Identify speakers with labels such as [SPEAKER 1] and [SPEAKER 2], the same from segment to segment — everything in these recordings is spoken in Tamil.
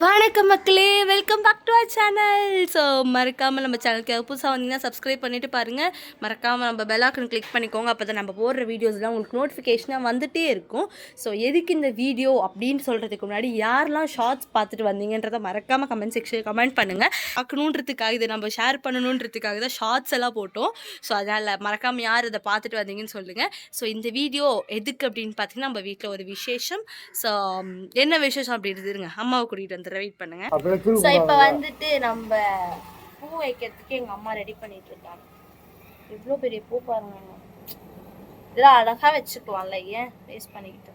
[SPEAKER 1] வணக்கம் மக்களே, welcome back to our channel. So மறக்காமல் நம்ம சேனலுக்கு புதுசாக வந்தீங்கன்னா சப்ஸ்கிரைப் பண்ணிவிட்டு பாருங்கள். மறக்காமல் நம்ம பெல் ஐகான் கிளிக் பண்ணிக்கோங்க. அப்போ தான் நம்ம போடுற வீடியோஸ்லாம் உங்களுக்கு நோட்டிஃபிகேஷனாக வந்துகிட்டே இருக்கும். ஸோ எதுக்கு இந்த வீடியோ அப்படின்னு சொல்கிறதுக்கு முன்னாடி யாரெல்லாம் ஷார்ட்ஸ் பார்த்துட்டு வந்தீங்கன்றதை மறக்காமல் கமெண்ட் செக்ஷனில் கமெண்ட் பண்ணுங்கள். பார்க்கணுன்றதுக்காக இதை நம்ம ஷேர் பண்ணணுன்றதுக்காக தான் ஷார்ட்ஸ் எல்லாம் போட்டோம். ஸோ அதனால் மறக்காமல் யார் இதை பார்த்துட்டு வந்தீங்கன்னு சொல்லுங்கள். ஸோ இந்த வீடியோ எதுக்கு அப்படின்னு பார்த்தீங்கன்னா, நம்ம வீட்டில் ஒரு விசேஷம். ஸோ என்ன விசேஷம் அப்படின்றது இருங்க, அம்மாவை கூட்டிகிட்டு வந்து வெயிட் பண்ணுங்க. ஸோ இப்போ வந்துட்டு நம்ம பூ வைக்கிறதுக்கு எங்கள் அம்மா ரெடி பண்ணிட்டு இருக்காங்க. இவ்வளோ பெரிய பூ பாருங்க, இதெல்லாம் அழகா வச்சுக்கலாம்ல, ஏன் வேஸ்ட் பண்ணிக்கிட்டு.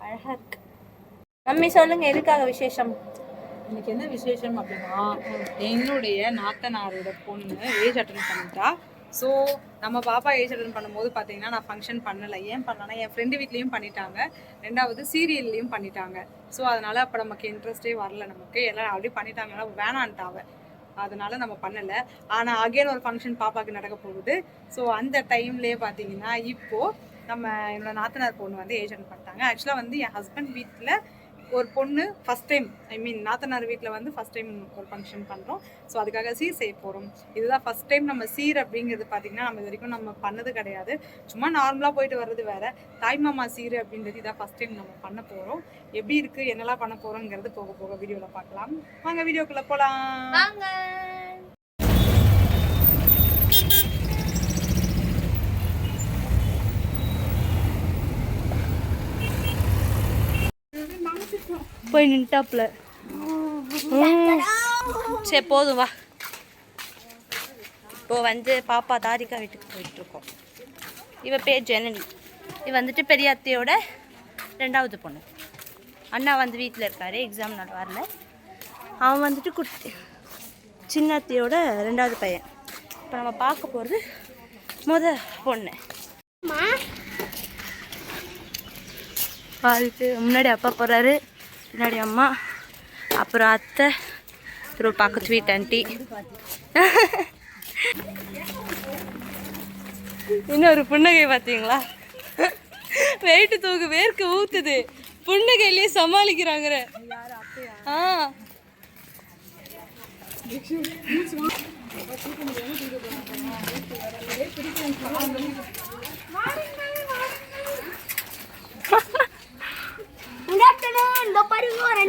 [SPEAKER 1] அழகா இருக்கு. மம்மி சொல்லுங்க, எதுக்காக விசேஷம்?
[SPEAKER 2] இன்னைக்கு என்ன விசேஷம் அப்படின்னா, என்னுடைய நாத்தனாரோட பொண்ணு ஏஜ் அட்டன் பண்ணிட்டா. ஸோ நம்ம பாப்பா ஏஜ் அட்டன் பண்ணும்போது பார்த்தீங்கன்னா நான் ஃபங்க்ஷன் பண்ணலை. ஏன் பண்ணலன்னா, என் ஃப்ரெண்டு வீட்லேயும் பண்ணிட்டாங்க, ரெண்டாவது சீரியல்லையும் பண்ணிட்டாங்க. ஸோ அதனால் அப்போ நமக்கு இன்ட்ரெஸ்டே வரல. நமக்கு எல்லாம் அப்படி பண்ணிட்டாங்கன்னா வேணான்ட்டாவ, அதனால நம்ம பண்ணலை. ஆனால் அகைன் ஒரு ஃபங்க்ஷன் பாப்பாவுக்கு நடக்க போகுது. ஸோ அந்த டைம்லேயே பார்த்தீங்கன்னா இப்போது என்னோட நாத்தனார் பொண்ணு வந்து ஏஜ் அட்டன் பண்ணிட்டாங்க. ஆக்சுவலாக வந்து என் ஹஸ்பண்ட் வீட்டில் ஒரு பொண்ணு ஃபஸ்ட் டைம், நாத்தனார் வீட்டில் வந்து ஃபஸ்ட் டைம் ஒரு ஃபங்க்ஷன் பண்ணுறோம். ஸோ அதுக்காக சீர் செய்ய போகிறோம். இதுதான் ஃபஸ்ட் டைம் நம்ம சீர் அப்படிங்கிறது பார்த்திங்கன்னா நம்ம இது வரைக்கும் நம்ம பண்ணது கிடையாது. சும்மா நார்மலாக போயிட்டு வர்றது வேறு. தாய்மாமா சீர் அப்படின்றது இதான் ஃபஸ்ட் டைம் நம்ம பண்ண போகிறோம். எப்படி இருக்குது, என்னெல்லாம் பண்ண போகிறோங்கிறது போக போக வீடியோவில் பார்க்கலாம். வாங்க வீடியோக்குள்ளே போகலாம்.
[SPEAKER 1] போய் நின்ட்டாப்ல. சரி போதும் வா. இப்போ வந்து பாப்பா தாரிகா வீட்டுக்கு போயிட்டுருக்கோம். இவ பேர் ஜனனி. இவ வந்துட்டு பெரிய அத்தையோட ரெண்டாவது பொண்ணு. அண்ணா வந்து வீட்டில் இருக்காரு, எக்ஸாம் நாள் வரல. அவன் வந்துட்டு சின்ன அத்தையோட ரெண்டாவது பையன். இப்போ நம்ம பார்க்க போகிறது பொண்ணு. பாதிட்டு முன்னாடி அப்பா போகிறாரு, பின்னாடி அம்மா, அப்புறம் அத்தை, அப்புறம் பக்கத்து வீட்டு ஆண்டி. இன்னொரு புன்னகை பார்த்தீங்களா? வெயிட்டு தூக்கு, வேர்க்கு ஊத்துது, புன்னகையிலேயே சமாளிக்கிறாங்க. ஆ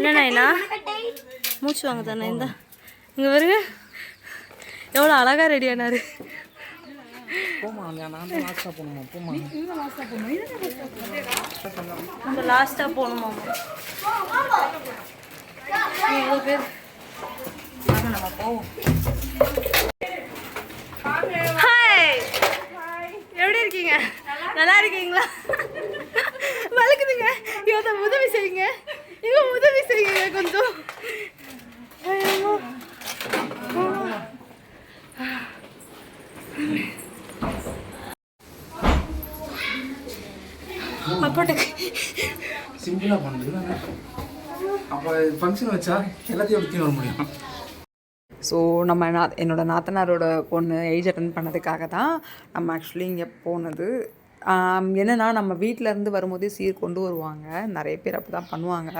[SPEAKER 1] என்னண்ணா மூச்சு வாங்க தானே. இந்த இங்கே வருங்க, எவ்வளோ அழகா ரெடி ஆனாரு. நம்ம லாஸ்ட்டாக போகணுமா? எவ்வளோ பேர் நம்ம போவோம். ஹாய், எப்படி இருக்கீங்க? நல்லா இருக்கீங்களா? வளர்க்குதுங்க. இவங்க உதவி செய்யுங்க, இவங்க உதவி செய்யுங்க கொஞ்சம்.
[SPEAKER 3] சிம்பிளாக பண்ணுறது. அப்போ ஃபங்க்ஷன் வச்சா எல்லாத்தையும் எடுத்து வர முடியும்.
[SPEAKER 2] ஸோ என்னோட நாத்தனாரோட பொண்ணு ஏஜ் அட்டன் பண்ணதுக்காக தான் நம்ம ஆக்சுவலி இங்கே போனது. என்னென்னா, நம்ம வீட்டிலேருந்து வரும்போதே சீர் கொண்டு வருவாங்க. நிறைய பேர் அப்படி தான் பண்ணுவாங்க.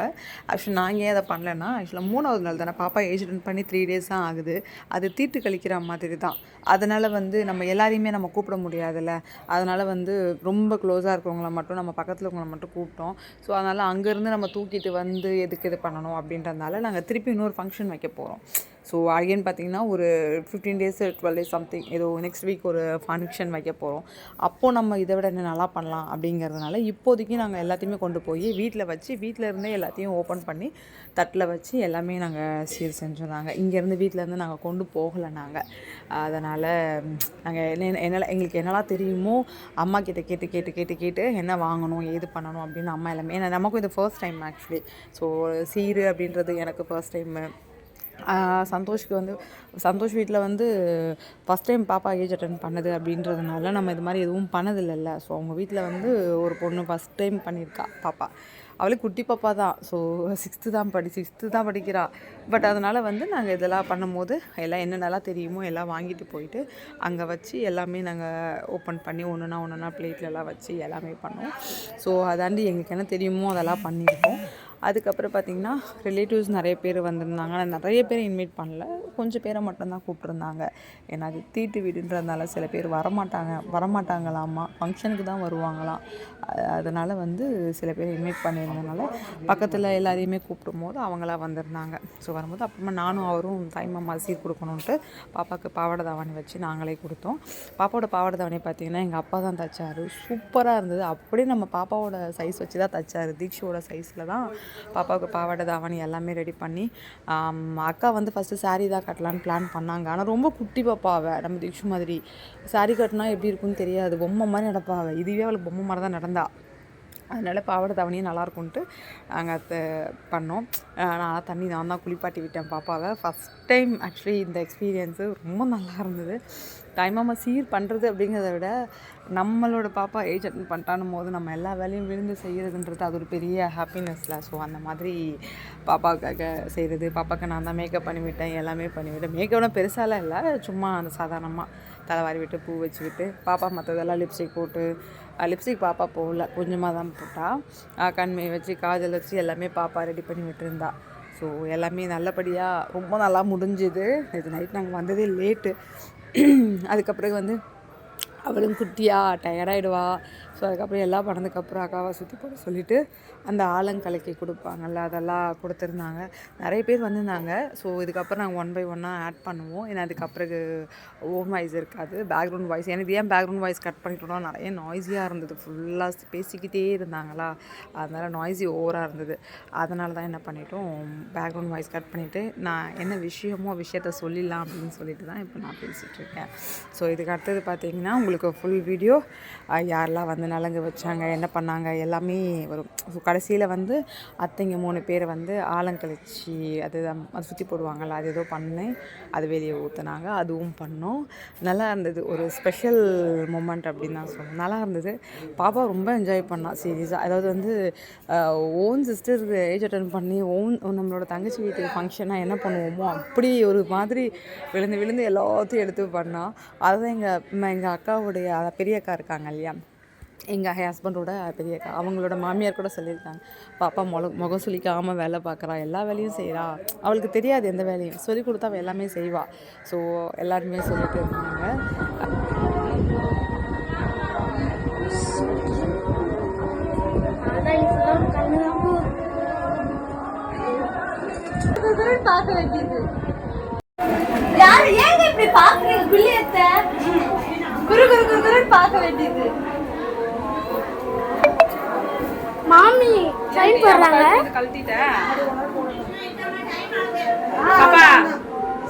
[SPEAKER 2] ஆக்சுவலி நான் ஏன் அதை பண்ணலைன்னா, ஆக்சுவலாக 3வது நாள் தானே பாப்பா ஏஜ் அட்டன் பண்ணி 3 days தான் ஆகுது. அது தீட்டு கழிக்கிற மாதிரி தான். அதனால் வந்து நம்ம எல்லாரையுமே நம்ம கூப்பிட முடியாதுல்ல. அதனால் வந்து ரொம்ப க்ளோஸாக இருக்கிறவங்கள மட்டும், நம்ம பக்கத்தில் இருக்கவங்கள மட்டும் கூப்பிட்டோம். ஸோ அதனால் அங்கேருந்து நம்ம தூக்கிட்டு வந்து எதுக்கு இது பண்ணணும் அப்படின்றதுனால நாங்கள் திருப்பி இன்னொரு ஃபங்க்ஷன் வைக்க போகிறோம். ஸோ அகைன் பார்த்திங்கன்னா ஒரு 15 days 12 days சம்திங் ஏதோ நெக்ஸ்ட் வீக் ஒரு ஃபங்க்ஷன் வைக்க போகிறோம். அப்போது நம்ம இதை விட என்ன நல்லா பண்ணலாம் அப்படிங்கிறதுனால இப்போதைக்கு நாங்கள் எல்லாத்தையுமே கொண்டு போய் வீட்டில் வச்சு, வீட்டில் இருந்தே எல்லாத்தையும் ஓப்பன் பண்ணி தட்டில் வச்சு எல்லாமே நாங்கள் சீர் செஞ்சுருந்தாங்க. இங்கேருந்து வீட்டிலேருந்து நாங்கள் கொண்டு போகலை. நாங்கள் அதனால் நாங்கள் எங்களுக்கு என்னெல்லாம் தெரியுமோ அம்மா கிட்ட கேட்டு என்ன வாங்கணும், ஏது பண்ணணும் அப்படின்னு அம்மா எல்லாமே. ஏன்னா நமக்கும் இது ஃபர்ஸ்ட் டைம் ஆக்சுவலி. ஸோ சீர் அப்படின்றது எனக்கு ஃபர்ஸ்ட் டைமு. சந்தோஷ் வீட்டில் வந்து ஃபஸ்ட் டைம் பாப்பா ஏஜ் அட்டன் பண்ணது அப்படின்றதுனால நம்ம இது மாதிரி எதுவும் பண்ணதில்லைல்ல. ஸோ அவங்க வீட்டில் வந்து ஒரு பொண்ணு ஃபஸ்ட் டைம் பண்ணியிருக்கா பாப்பா. அவளே குட்டி பாப்பா தான். ஸோ 6th தான் படிக்கிறா. பட் அதனால் வந்து நாங்கள் இதெல்லாம் பண்ணும்போது எல்லாம் என்னென்னலாம் தெரியுமோ எல்லாம் வாங்கிட்டு போயிட்டு அங்கே வச்சு எல்லாமே நாங்கள் ஓப்பன் பண்ணி ஒன்றுனா பிளேட்லலாம் வச்சு எல்லாமே பண்ணோம். ஸோ அதாண்டி எங்களுக்கு என்ன தெரியுமோ அதெல்லாம் பண்ணியிருக்கோம். அதுக்கப்புறம் பார்த்திங்கன்னா ரிலேட்டிவ்ஸ் நிறைய பேர் வந்திருந்தாங்க. ஆனால் நிறைய பேர் இன்வைட் பண்ணல, கொஞ்சம் பேரை மட்டும்தான் கூப்பிட்ருந்தாங்க. ஏன்னா அது தீட்டு வீடுன்றதுனால சில பேர் வரமாட்டாங்களாமா, ஃபங்க்ஷனுக்கு தான் வருவாங்களாம். அதனால் வந்து சில பேர் இன்வைட் பண்ணியிருந்தனால பக்கத்தில் எல்லாரையுமே கூப்பிடும்போது அவங்களாம் வந்திருந்தாங்க. ஸோ வரும்போது அப்புறமா நானும் அவரும் தாய்மாமா சீர் கொடுக்கணுன்ட்டு பாப்பாவுக்கு பாவாடை தாவணி வச்சு நாங்களே கொடுத்தோம். பாப்பாவோட பாவாடை தாவணி பார்த்திங்கன்னா எங்கள் அப்பா தான் தைச்சாரு. சூப்பராக இருந்தது. அப்படியே நம்ம பாப்பாவோட சைஸ் வச்சு தான் தைச்சாரு. தீக்ஷியோட சைஸில் தான் பாப்பாவுக்கு பாவாடை தாவணி எல்லாமே ரெடி பண்ணி, அக்கா வந்து ஃபஸ்ட்டு சாரீ தான் கட்டலான்னு பிளான் பண்ணாங்க. ஆனால் ரொம்ப குட்டி பாப்பாவை நம்ம தீக்ஷு மாதிரி சாரீ கட்டினா எப்படி இருக்குன்னு தெரியாது, பொம்மை மாதிரி நடப்பாவை. இதுவே அவளுக்கு பொம்மை மாதிரி தான் நடந்தா. அதனால் பாவாடை தாவணியும் நல்லாயிருக்குன்ட்டு நாங்கள் அதை பண்ணோம். நான் தண்ணி நான் தான் குளிப்பாட்டி விட்டேன் பாப்பாவை. ஃபஸ்ட் டைம் ஆக்சுவலி இந்த எக்ஸ்பீரியன்ஸு ரொம்ப நல்லா இருந்தது. தாய்மாமா சீர் பண்ணுறது அப்படிங்கிறத விட நம்மளோட பாப்பா ஏஜ் அட்டன் பண்ணிட்டானும் போது நம்ம எல்லா வேலையும் விழுந்து செய்கிறதுன்றது அது ஒரு பெரிய ஹாப்பினஸ்ல. ஸோ அந்த மாதிரி பாப்பாவுக்காக செய்கிறது. பாப்பாவுக்கு நான் தான் மேக்கப் பண்ணிவிட்டேன், எல்லாமே பண்ணிவிட்டேன். மேக்கப்லாம் பெருசாலாம் இல்லை, சும்மா அந்த சாதாரணமாக தலைவாரி விட்டு பூ வச்சு விட்டு பாப்பா மற்றதெல்லாம் லிப்ஸ்டிக் போட்டு, லிப்ஸ்டிக் பாப்பா போகல, கொஞ்சமாக தான் போட்டால், கண்மை வச்சு காஜல் வச்சு எல்லாமே பாப்பா ரெடி பண்ணி விட்டுருந்தா. ஸோ எல்லாமே நல்லபடியாக ரொம்ப நல்லா முடிஞ்சுது. இது நைட் நாங்கள் வந்ததே லேட்டு. அதுக்கப்புறம் வந்து அவளும் குட்டியாக டயர்டாயிடுவா. ஸோ அதுக்கப்புறம் எல்லாம் பண்ணதுக்கப்புறம் அக்காவை சுற்றி போட சொல்லிவிட்டு அந்த ஆலங்கலைக்கு கொடுப்பாங்கள்ல அதெல்லாம் கொடுத்துருந்தாங்க. நிறைய பேர் வந்திருந்தாங்க. ஸோ இதுக்கப்புறம் நாங்கள் ஒன் பை ஒன்னாக ஆட் பண்ணுவோம். ஏன்னா அதுக்கப்புறம் ஓன் வாய்ஸ் இருக்காது, பேக்ரவுண்ட் வாய்ஸ். எனக்கு ஏன் பேக்ரவுண்ட் வாய்ஸ் கட் பண்ணிட்டோம்னா நிறைய நாய்ஸியாக இருந்தது, ஃபுல்லாக பேசிக்கிட்டே இருந்தாங்களா, அதனால் நாய்ஸி ஓவராக இருந்தது. அதனால தான் என்ன பண்ணிட்டோம், பேக்ரவுண்ட் வாய்ஸ் கட் பண்ணிவிட்டு நான் என்ன விஷயத்த சொல்லிடலாம் அப்படின்னு சொல்லிட்டு தான் இப்போ நான் பேசிகிட்ருக்கேன். ஸோ இதுக்கு அடுத்தது பார்த்திங்கன்னா உங்களுக்கு ஃபுல் வீடியோ யாரெல்லாம் வந்து நலங்கு வச்சாங்க, என்ன பண்ணாங்க எல்லாமே வரும். ஸோ கடைசியில் வந்து அத்தைங்க 3 பேர் வந்து ஆலங்கழிச்சி அது சுற்றி போடுவாங்கள்ல, அது ஏதோ பண்ணி அது வெளியே ஊற்றுனாங்க, அதுவும் பண்ணோம். நல்லா இருந்தது, ஒரு ஸ்பெஷல் மூமெண்ட் அப்படின்னு தான் சொல்லணும். நல்லா இருந்தது. பாப்பா ரொம்ப என்ஜாய் பண்ணால் சீரியஸாக. அதாவது வந்து ஓன் சிஸ்டர் ஏஜ் அட்டன் பண்ணி நம்மளோட தங்கச்சி வீட்டு ஃபங்க்ஷனாக என்ன பண்ணுவோமோ அப்படி ஒரு மாதிரி விழுந்து எல்லாத்தையும் எடுத்து பண்ணால். அதுதான் எங்கள் அக்காவுடைய பெரிய அக்கா இருக்காங்க இல்லையா, எங்கள் ஹஸ்பண்டோட பெரிய அக்கா, அவங்களோட மாமியார் கூட சொல்லியிருக்காங்க, பாப்பா முகம் சுளிக்காமல் வேலை பார்க்குறா, எல்லா வேலையும் செய்கிறா, அவளுக்கு தெரியாது எந்த வேலையும், சொல்லி கொடுத்தா அவள் எல்லாமே செய்வாள். ஸோ எல்லாருமே சொல்லிட்டு இருந்தாங்க.
[SPEAKER 1] பார்க்க வேண்டியது யாரு, ஏங்க இப்படி பாக்குறீங்க, குள்ளியத்தை குரு குரு குரு குரு பார்க்க வேண்டியது.
[SPEAKER 4] மாமி ட்ரெயின் போடுறாங்க.
[SPEAKER 2] கழட்டிட்டேன் பாப்பா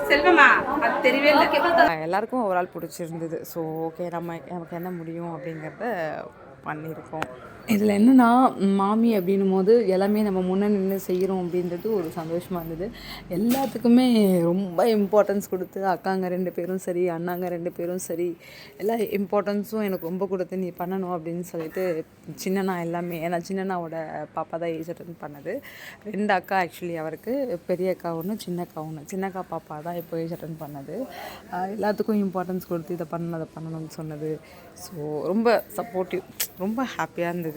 [SPEAKER 2] செல்வமா, அது தெரியவே இல்லை. எல்லாருக்கும் ஒரு ஆள் பிடிச்சிருந்தது. ஸோ ஓகே, நமக்கு என்ன முடியும் அப்படிங்கிறத பண்ணியிருக்கோம். இதில் என்னென்னா மாமி அப்படின்னும் போது எல்லாமே நம்ம முன்னே நின்று செய்கிறோம் அப்படின்றது ஒரு சந்தோஷமாக இருந்தது. எல்லாத்துக்குமே ரொம்ப இம்பார்ட்டன்ஸ் கொடுத்து அக்காங்க 2 பேரும் சரி, அண்ணாங்க 2 பேரும் சரி, எல்லா இம்பார்ட்டன்ஸும் எனக்கு ரொம்ப கொடுத்து நீ பண்ணணும் அப்படின்னு சொல்லிட்டு சின்னண்ணா எல்லாமே, ஏன்னா சின்னண்ணாவோட பாப்பா தான் ஏஜ் அட்டன் பண்ணது. 2 அக்கா ஆக்சுவலி, அவருக்கு பெரிய அக்கா ஒன்று, சின்ன அக்கா ஒன்று. சின்ன அக்கா பாப்பா தான் இப்போ ஏஜ் அட்டன் பண்ணது. எல்லாத்துக்கும் இம்பார்ட்டன்ஸ் கொடுத்து இதை பண்ணணும்னு சொன்னது. ஸோ ரொம்ப சப்போர்ட்டிவ், ரொம்ப ஹாப்பியாக இருந்தது.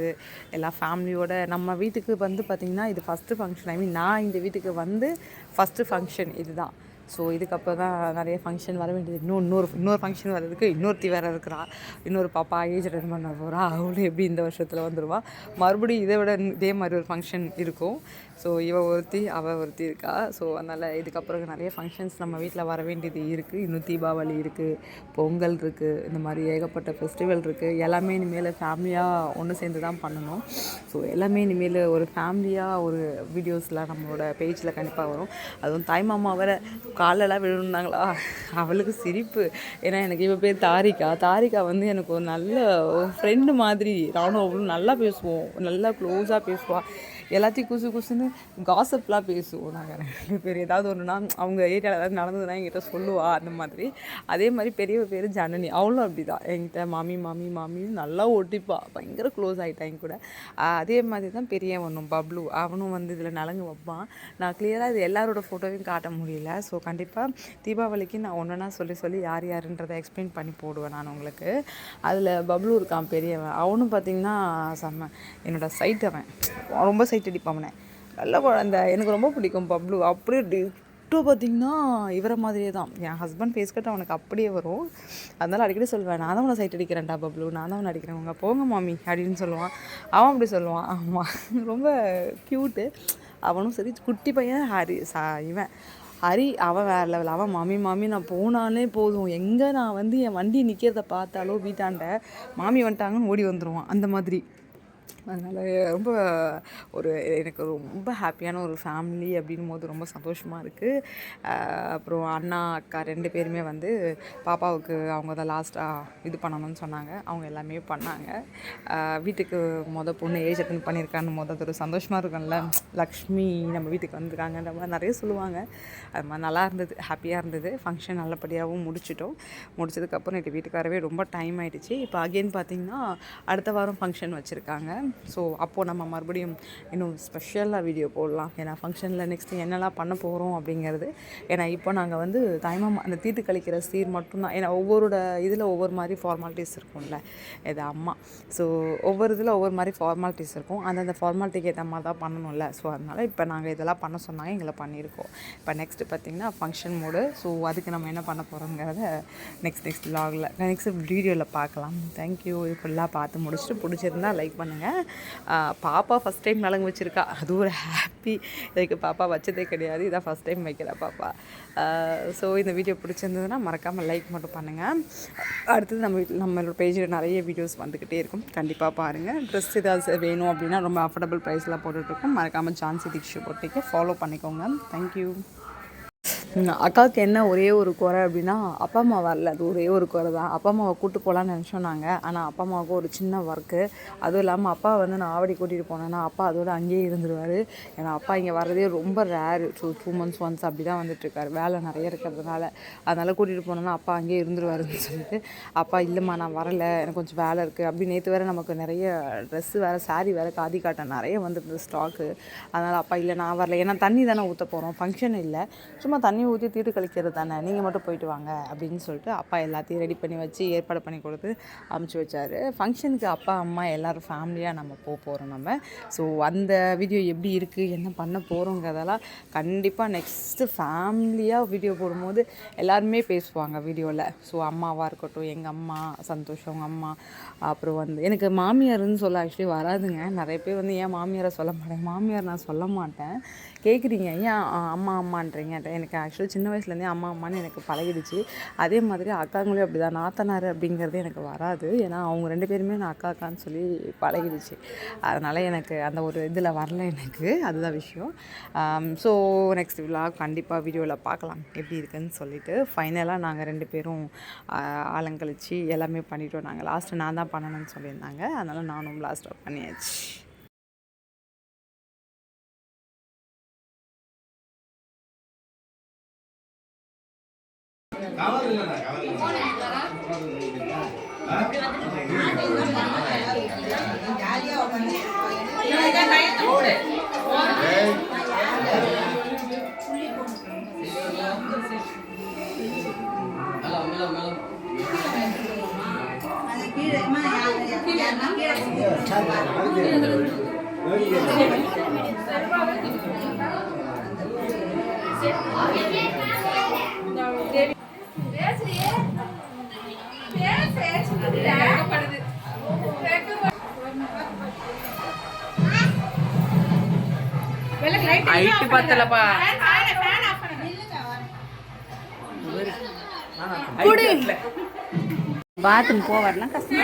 [SPEAKER 2] எல்லா ஃபேமிலியோட நம்ம வீட்டுக்கு வந்து பார்த்திங்கன்னா இது ஃபஸ்ட்டு ஃபங்க்ஷன். நான் இந்த வீட்டுக்கு வந்து ஃபஸ்ட்டு ஃபங்க்ஷன் இதுதான். ஸோ இதுக்கப்புறம் தான் நிறைய ஃபங்க்ஷன் வர வேண்டியது. இன்னொரு ஃபங்க்ஷன் வர்றதுக்கு இன்னொருத்தி வேறு இருக்கிறா, இன்னொரு பாப்பா ஏஜ் அட்டன் பண்ண போகிறா, அவளும் எப்படி இந்த வருஷத்தில் வந்துடுவா. மறுபடியும் இதை விட இதே மாதிரி ஒரு ஃபங்க்ஷன் இருக்கும். ஸோ அவள் ஒருத்தி இருக்கா. ஸோ அதனால் இதுக்கப்புறம் நிறைய ஃபங்க்ஷன்ஸ் நம்ம வீட்டில் வர வேண்டியது இருக்குது. இன்னும் தீபாவளி இருக்குது, பொங்கல் இருக்குது, இந்த மாதிரி ஏகப்பட்ட ஃபெஸ்டிவல் இருக்குது. எல்லாமே இனிமேல் ஃபேமிலியாக ஒன்று சேர்ந்து தான் பண்ணணும். ஸோ எல்லாமே இனிமேல் ஒரு ஃபேமிலியாக ஒரு வீடியோஸ்லாம் நம்மளோட பேஜில் கண்டிப்பாக வரும். அதுவும் தாய்மாமா வர காலெல்லாம் விழுந்தாங்களா, அவளுக்கு சிரிப்பு. ஏன்னா எனக்கு இவ பேர் தாரிகா வந்து எனக்கு ஒரு நல்ல ஃப்ரெண்டு மாதிரி. நானும் அவளும் நல்லா பேசுவோம், நல்லா க்ளோஸாக பேசுவாள். எல்லாத்தையும் குசுன்னு காசப்லாம் பேசுவோம் நாங்கள் 2 பேர். ஏதாவது ஒன்றுனா அவங்க ஏரியாவில் ஏதாவது நடந்ததுன்னா என்கிட்ட சொல்லுவாள் அந்த மாதிரி. அதே மாதிரி பெரியவ பேர் ஜனனி, அவளும் அப்படி தான் என்கிட்ட மாமி நல்லா ஒட்டிப்பா, பயங்கர க்ளோஸ் ஆகிட்டா என் கூட. அதே மாதிரி தான் பெரியவனும் பப்ளு, அவனும் வந்து இதில் நலங்கு வைப்பான். நான் கிளியராக இது எல்லாரோட ஃபோட்டோவையும் காட்ட முடியல. ஸோ கண்டிப்பாக தீபாவளிக்கு நான் ஒன்றுனா சொல்லி யாருன்றதை எக்ஸ்பிளைன் பண்ணி போடுவேன் நான் உங்களுக்கு. அதில் பப்ளு இருக்கான் பெரியவன், அவனும் பார்த்திங்கன்னா என்னோடய சைட், அவன் ரொம்ப சைட் அடிப்பான். அவனை நல்ல குழந்தை, எனக்கு ரொம்ப பிடிக்கும் பப்ளு. அப்படியே டிட்டோ பார்த்திங்கன்னா இவரை மாதிரியே தான். என் ஹஸ்பண்ட் ஃபேஸ் கட் அவனுக்கு அப்படியே வரும். அதனால் அடிக்கடி சொல்லுவேன், நான் தான் உன்னை சைட் அடிக்கிறேன்டா பப்ளு, நான் தான் உன்னை அடிக்கிறேன், உங்க போங்க மாமி அப்படின்னு சொல்லுவான். அவன் அப்படி சொல்லுவான். ஆமாம், ரொம்ப க்யூட்டு. அவனும் சரி, குட்டி பையன் இவன் ஹரி அவன் வேறு லெவல். அவன் மாமி மாமி நான் போனாலே போதும், எங்கே நான் வந்து என் வண்டி நிற்கிறத பார்த்தாலோ வீட்டாண்ட மாமி வந்துட்டாங்கன்னு ஓடி வந்துடுவான் அந்த மாதிரி. அதனால் ரொம்ப எனக்கு ரொம்ப ஹாப்பியான ஒரு ஃபேமிலி அப்படின்னும் போது ரொம்ப சந்தோஷமாக இருக்குது. அப்புறம் அண்ணா அக்கா 2 பேருமே வந்து பாப்பாவுக்கு அவங்க தான் லாஸ்ட்டாக இது பண்ணணும்னு சொன்னாங்க. அவங்க எல்லாமே பண்ணாங்க. வீட்டுக்கு பொண்ணு ஏஜ் அட்டன் பண்ணியிருக்கான்னு அது ஒரு சந்தோஷமாக இருக்கும்ல. லக்ஷ்மி நம்ம வீட்டுக்கு வந்திருக்காங்கன்ற மாதிரி நிறைய சொல்லுவாங்க. அது மாதிரி நல்லா இருந்தது, ஹாப்பியாக இருந்தது. ஃபங்க்ஷன் நல்லபடியாகவும் முடிச்சதுக்கப்புறம் நேற்று வீட்டுக்கு வரவே ரொம்ப டைம் ஆகிடுச்சு. இப்போ அகெயின் பார்த்திங்கன்னா அடுத்த வாரம் ஃபங்க்ஷன் வச்சுருக்காங்க. ஸோ அப்போது நம்ம மறுபடியும் இன்னும் ஸ்பெஷலாக வீடியோ போடலாம். ஏன்னா ஃபங்க்ஷனில் நெக்ஸ்ட்டு என்னெல்லாம் பண்ண போகிறோம் அப்படிங்கிறது. ஏன்னா இப்போ நாங்கள் வந்து தாய்மாமா அந்த தீட்டு கழிக்கிற சீர் மட்டும்தான். ஏன்னா ஒவ்வொருட இதில் ஒவ்வொரு மாதிரி ஃபார்மாலிட்டிஸ் இருக்கும்ல. இது அம்மா, ஸோ ஒவ்வொரு இதில் ஒவ்வொரு மாதிரி ஃபார்மாலிட்டிஸ் இருக்கும். அந்தந்த ஃபார்மாலிட்டிக்கு ஏற்ற மாதிரி தான் பண்ணணும்ல. ஸோ அதனால் இப்போ நாங்கள் இதெல்லாம் பண்ண சொன்னாங்க, எங்களை பண்ணியிருக்கோம். இப்போ நெக்ஸ்ட்டு பார்த்திங்கன்னா ஃபங்க்ஷன் மோடு. ஸோ அதுக்கு நம்ம என்ன பண்ண போகிறோங்கிறத நெக்ஸ்ட் விலாகில் நெக்ஸ்ட் வீடியோவில் பார்க்கலாம். தேங்க்யூ. இது ஃபுல்லாக பார்த்து முடிச்சுட்டு பிடிச்சிருந்தா லைக் பண்ணுங்கள். பாப்பா ஃபஸ்ட் டைம் நலங்கு வச்சுருக்கா, அது ஒரு ஹாப்பி. இதுக்கு பாப்பா வச்சதே கிடையாது, இதான் ஃபஸ்ட் டைம் வைக்கிறா பாப்பா. ஸோ இந்த வீடியோ பிடிச்சிருந்ததுன்னா மறக்காமல் லைக் மட்டும் பண்ணுங்கள். அடுத்தது நம்மளோட பேஜில் நிறைய வீடியோஸ் வந்துக்கிட்டே இருக்கும், கண்டிப்பாக பாருங்கள். ட்ரெஸ் ஏதாவது வேணும் அப்படின்னா ரொம்ப அஃபோர்டபுள் ப்ரைஸில் போட்டுட்ருக்கோம். மறக்காமல் ஜான்சி தீக்ஷு போட்டிக்கு ஃபாலோ பண்ணிக்கோங்க. தேங்க்யூ. அக்காவுக்கு என்ன ஒரே ஒரு குறை அப்படின்னா, அப்பா அம்மா வரல. அது ஒரே ஒரு குறை தான். அப்பா அம்மாவை கூப்பிட்டு போகலான்னு நினச்சோம் நாங்கள். ஆனால் அப்பா அம்மாவுக்கு ஒரு சின்ன ஒர்க்கு. அதுவும் இல்லாமல் அப்பா வந்து நான் ஆவடி கூட்டிகிட்டு போனேன்னா அப்பா அதோடு அங்கேயே இருந்துருவார். ஏன்னா அப்பா இங்கே வர்றதே ரொம்ப ரேரு. 2 months once அப்படி தான் வந்துட்டுருக்காரு, வேலை நிறைய இருக்கிறதுனால. அதனால் கூட்டிகிட்டு போனோன்னா அப்பா அங்கேயே இருந்துருவாருன்னு சொல்லிட்டு, அப்பா இல்லைம்மா நான் வரலை, எனக்கு கொஞ்சம் வேலை இருக்குது அப்படி. நேற்று வேறு நமக்கு நிறைய ட்ரெஸ்ஸு வேறு, சாரீ வேறு, காதி காட்டன் நிறைய வந்துருந்தது ஸ்டாக்கு. அதனால் அப்பா இல்லை நான் வரல, ஏன்னா தண்ணி தானே ஊற்ற போகிறோம், ஃபங்க்ஷன் இல்லை, சும்மா தண்ணி ஊற்றி தீட்டு கழிக்கிறது தானே, நீங்கள் மட்டும் போயிட்டு வாங்க அப்படின்னு சொல்லிட்டு அப்பா எல்லாத்தையும் ரெடி பண்ணி வச்சு ஏற்பாடு பண்ணி கொடுத்து அமுச்சு வச்சார். ஃபங்க்ஷனுக்கு அப்பா அம்மா எல்லோரும் ஃபேமிலியாக நம்ம போகிறோம் நம்ம. ஸோ அந்த வீடியோ எப்படி இருக்குது, என்ன பண்ண போகிறோங்கிறதெல்லாம் கண்டிப்பாக நெக்ஸ்ட்டு ஃபேமிலியாக வீடியோ போடும்போது எல்லாருமே பேசுவாங்க வீடியோவில். ஸோ அம்மாவாக இருக்கட்டும், எங்கள் அம்மா சந்தோஷம், அவங்க அம்மா, அப்புறம் வந்து எனக்கு மாமியார்னு சொல்ல ஆக்சுவலி வராதுங்க. நிறைய பேர் வந்து ஏன் மாமியாரை சொல்ல மாட்டேன், மாமியார் நான் சொல்ல மாட்டேன். கேட்குறீங்க ஏன் அம்மா அம்மான்றீங்க. எனக்கு ஆக்சுவலி சின்ன வயசுலேருந்தே அம்மா அம்மான்னு எனக்கு பழகிடுச்சு. அதே மாதிரி அக்காங்களே அப்படி தான். நாத்தனார் அப்படிங்கிறது எனக்கு வராது, ஏன்னா அவங்க 2 பேருமே நான் அக்கா அக்கான்னு சொல்லி பழகிடுச்சு. அதனால் எனக்கு அந்த ஒரு இதில் வரல எனக்கு, அதுதான் விஷயம். ஸோ நெக்ஸ்ட் விலாக் கண்டிப்பாக வீடியோவில் பார்க்கலாம் எப்படி இருக்குதுன்னு சொல்லிட்டு. ஃபைனலாக நாங்கள் 2 பேரும் ஆலங்கழிச்சு எல்லாமே பண்ணிட்டோம். நாங்கள் லாஸ்ட்டு நான் தான் பண்ணணும்னு சொல்லியிருந்தாங்க, அதனால் நானும் லாஸ்ட்டாக பண்ணியாச்சு.
[SPEAKER 5] ஹைட் பத்தலப்பா. பாத்ரூம் போவார்லாம் கஷ்டமா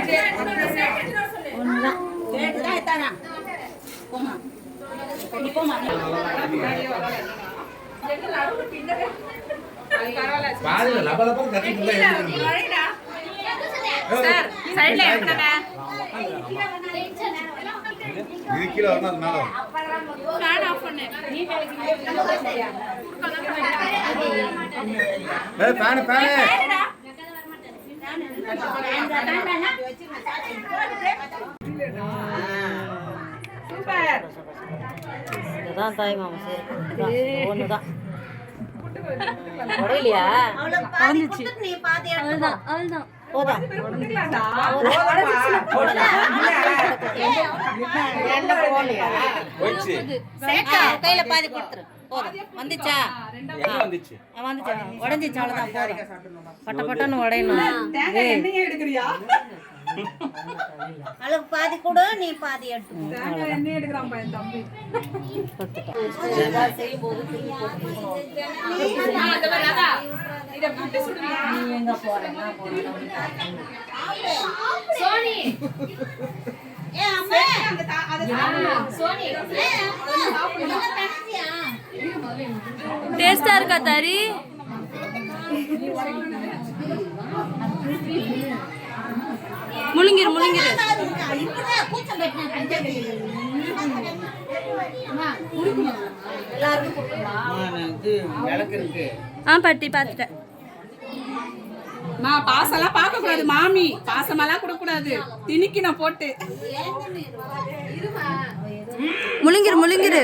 [SPEAKER 5] இதுதான் தாய் மாமா சரி ஒண்ணுதான் உடையிலையா
[SPEAKER 1] அவ்வளோதான்
[SPEAKER 5] போதா கையில பாதி கொடுத்துரு போதும் வந்துச்சா வந்துச்சு உடஞ்சிச்சு அவ்வளோதான் போதும் பட்ட பட்டன்னு உடையணும் அளவு பாதி கூட நீ பாதி
[SPEAKER 1] டேஸ்டா இருக்கா தாரி? முழுங்கிரு முழுங்கிரு. பாட்டி பார்த்துட்டேன்.
[SPEAKER 6] பாசெல்லாம் பார்க்க கூடாது மாமி, பாசமெல்லாம் கொடுக்க கூடாது, திணிக்கணும் போட்டு.
[SPEAKER 1] முழுங்கிரு முழுங்கிரு.